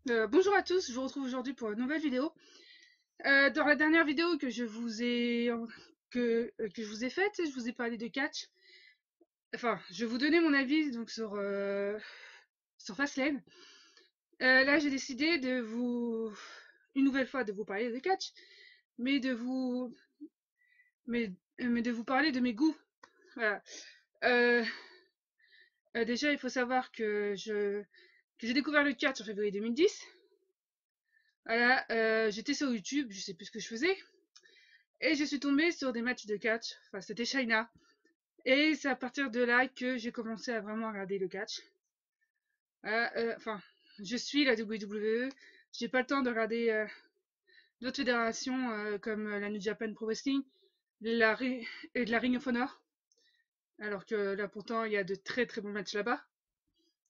Bonjour à tous, je vous retrouve aujourd'hui pour une nouvelle vidéo. Dans la dernière vidéo que je vous ai faite, je vous ai parlé de catch. Enfin, je vais vous donner mon avis donc sur Fastlane. Là, j'ai décidé de vous une nouvelle fois de vous parler de catch, mais de vous mais de vous parler de mes goûts. Voilà. Euh, Déjà, il faut savoir que j'ai découvert le catch en février 2010. Voilà, j'étais sur YouTube, je sais plus ce que je faisais. Et je suis tombée sur des matchs de catch. Enfin, c'était China. Et c'est à partir de là que j'ai commencé à vraiment regarder le catch. Enfin, je suis la WWE. J'ai pas le temps de regarder d'autres fédérations comme la New Japan Pro Wrestling et de la Ring of Honor. Alors que là, pourtant, il y a de très très bons matchs là-bas.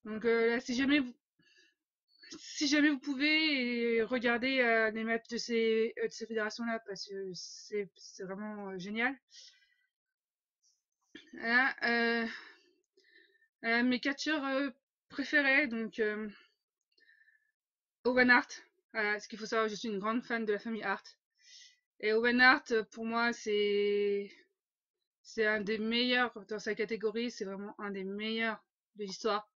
Donc là, si jamais vous pouvez regarder les matchs de ces fédérations-là, parce que c'est vraiment génial. Là, mes catcheurs préférés, donc Owen Hart. Voilà, ce qu'il faut savoir, je suis une grande fan de la famille Hart. Et Owen Hart, pour moi, c'est un des meilleurs dans sa catégorie. C'est vraiment un des meilleurs de l'histoire.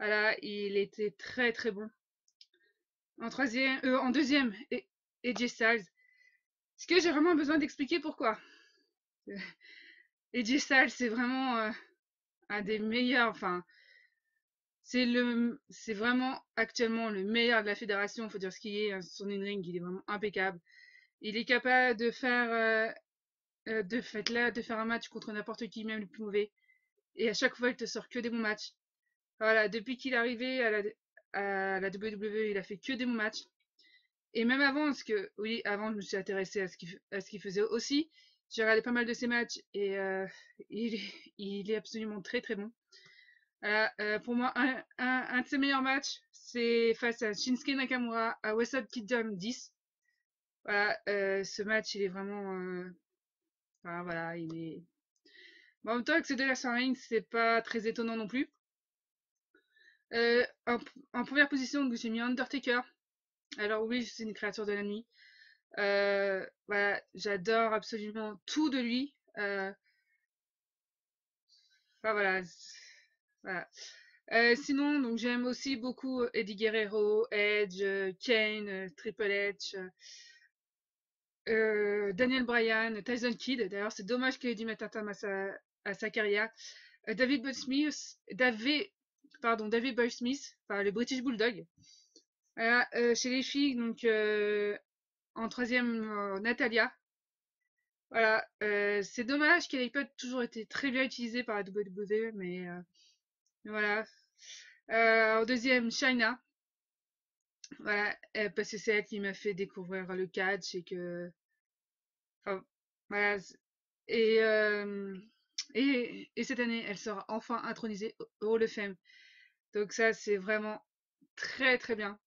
Voilà, il était très très bon. En deuxième, AJ Styles. Est-ce que j'ai vraiment besoin d'expliquer pourquoi? AJ Styles, c'est vraiment un des meilleurs. Enfin, c'est vraiment actuellement le meilleur de la fédération. Faut dire ce qu'il est. Hein. Son in-ring, il est vraiment impeccable. Il est capable de faire un match contre n'importe qui, même le plus mauvais. Et à chaque fois, il te sort que des bons matchs. Voilà, depuis qu'il est arrivé à la WWE, il a fait que des bons matchs. Et même avant, parce que oui, avant, je me suis intéressée à ce qu'il faisait aussi. J'ai regardé pas mal de ses matchs et il, il est absolument très très bon. Pour moi, un de ses meilleurs matchs, c'est face à Shinsuke Nakamura à Wrestle Kingdom 10. Voilà, ce match, il est vraiment. Enfin, voilà, il est. Bon, en même temps, accéder à son ring, c'est pas très étonnant non plus. Euh, en, en première position, j'ai mis Undertaker. Alors, oui, je suis une créature de la nuit. Voilà, j'adore absolument tout de lui. Enfin, voilà. Voilà. Sinon, donc j'aime aussi beaucoup Eddie Guerrero, Edge, Kane, Triple H, Daniel Bryan, Tyson Kidd. D'ailleurs, c'est dommage qu'il ait dû mettre un terme à sa carrière. David Boy Smith, David Boy Smith, enfin le British Bulldog. Voilà, chez les filles, donc en troisième, Natalia. Voilà, c'est dommage qu'elle ait pas toujours été très bien utilisée par la WWE, mais voilà. En deuxième, China. Voilà, parce que c'est elle qui m'a fait découvrir le catch et que, enfin, voilà. Et, euh, et cette année, elle sera enfin intronisée au Hall of Fame. Donc ça, c'est vraiment très très bien.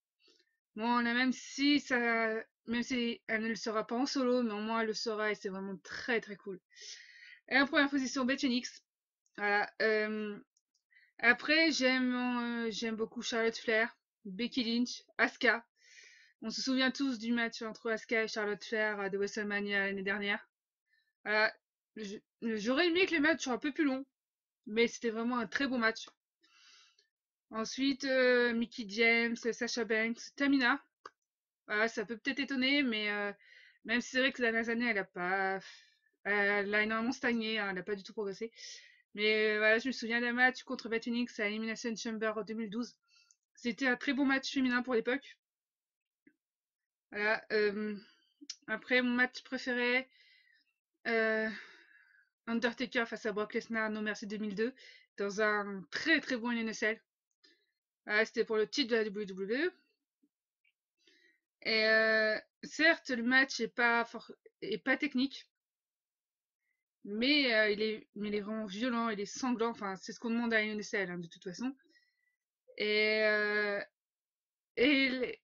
Bon, là, même si elle ne le sera pas en solo, mais au moins elle le sera et c'est vraiment très très cool. Et en première position, Beth Phoenix. Voilà. Après, j'aime beaucoup Charlotte Flair, Becky Lynch, Asuka. On se souvient tous du match entre Asuka et Charlotte Flair de WrestleMania l'année dernière. Voilà. J'aurais aimé que les matchs soient un peu plus longs, mais c'était vraiment un très beau match. Ensuite, Mickey James, Sasha Banks, Tamina. Voilà, ça peut peut-être étonner, mais même si c'est vrai que ces dernières années, elle a énormément stagné, hein, elle n'a pas du tout progressé. Mais voilà, je me souviens d'un match contre Beth Phoenix à Elimination Chamber en 2012. C'était un très bon match féminin pour l'époque. Voilà, après, mon match préféré, euh, Undertaker face à Brock Lesnar, No Mercy 2002, dans un très très bon NSL. Voilà, c'était pour le titre de la WWE. Et certes, le match est pas technique, mais il est vraiment violent, il est sanglant. Enfin, c'est ce qu'on demande à une NSL, hein, de toute façon. Et, euh, et,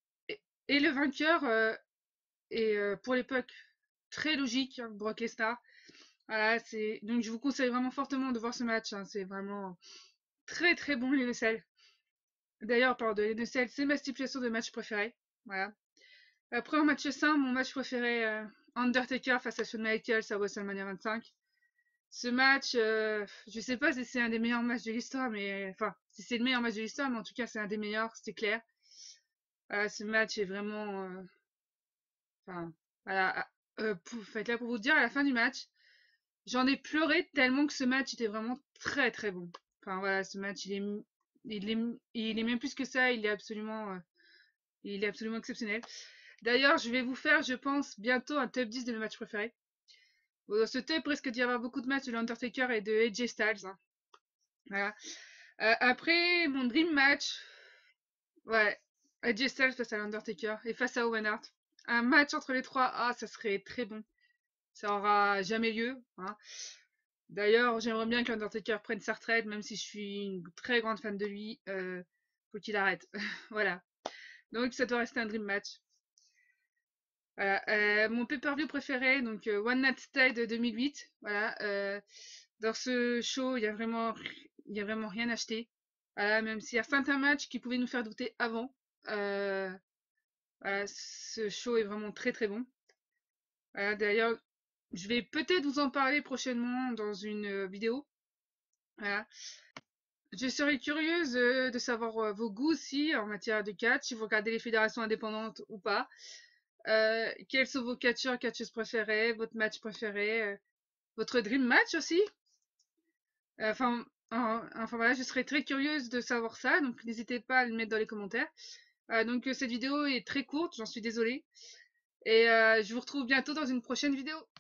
et le vainqueur est pour l'époque très logique, hein, Brock Lesnar. Voilà, donc je vous conseille vraiment fortement de voir ce match. Hein, c'est vraiment très très bon l'NSL. D'ailleurs, pardon, de NECL, c'est ma stipulation de match préféré. Voilà. Après, en match 5, mon match préféré, Undertaker face à Shawn Michaels à WrestleMania 25. Ce match, je sais pas si c'est un des meilleurs matchs de l'histoire, mais enfin, si c'est le meilleur match de l'histoire, mais en tout cas, c'est un des meilleurs, c'est clair. Ce match est vraiment, enfin, voilà. Faites là pour vous dire, à la fin du match, j'en ai pleuré tellement que ce match était vraiment très très bon. Enfin voilà, ce match, il est même plus que ça, il est absolument exceptionnel. D'ailleurs, je vais vous faire, je pense, bientôt un top 10 de mes matchs préférés. Bon, dans ce top, risque d'y avoir beaucoup de matchs de l'Undertaker et de AJ Styles, hein. Voilà. Après, mon dream match, ouais, AJ Styles face à l'Undertaker et face à Owen Hart. Un match entre les trois, ah, ça serait très bon. Ça aura jamais lieu, hein. D'ailleurs, j'aimerais bien que l'Undertaker prenne sa retraite, même si je suis une très grande fan de lui. Faut qu'il arrête. Voilà. Donc, ça doit rester un dream match. Voilà. Mon pay-per-view préféré, donc One Night Stay de 2008. Voilà. Dans ce show, il y a vraiment rien acheté. Voilà, même s'il y a certains matchs qui pouvaient nous faire douter avant. Voilà, ce show est vraiment très très bon. Voilà, d'ailleurs, je vais peut-être vous en parler prochainement dans une vidéo. Voilà. Je serais curieuse de savoir vos goûts aussi en matière de catch, si vous regardez les fédérations indépendantes ou pas. Quels sont vos catcheurs, catcheuses préférés, votre match préféré, votre dream match aussi. Enfin voilà, je serais très curieuse de savoir ça, donc n'hésitez pas à le mettre dans les commentaires. Donc cette vidéo est très courte, j'en suis désolée. Et je vous retrouve bientôt dans une prochaine vidéo.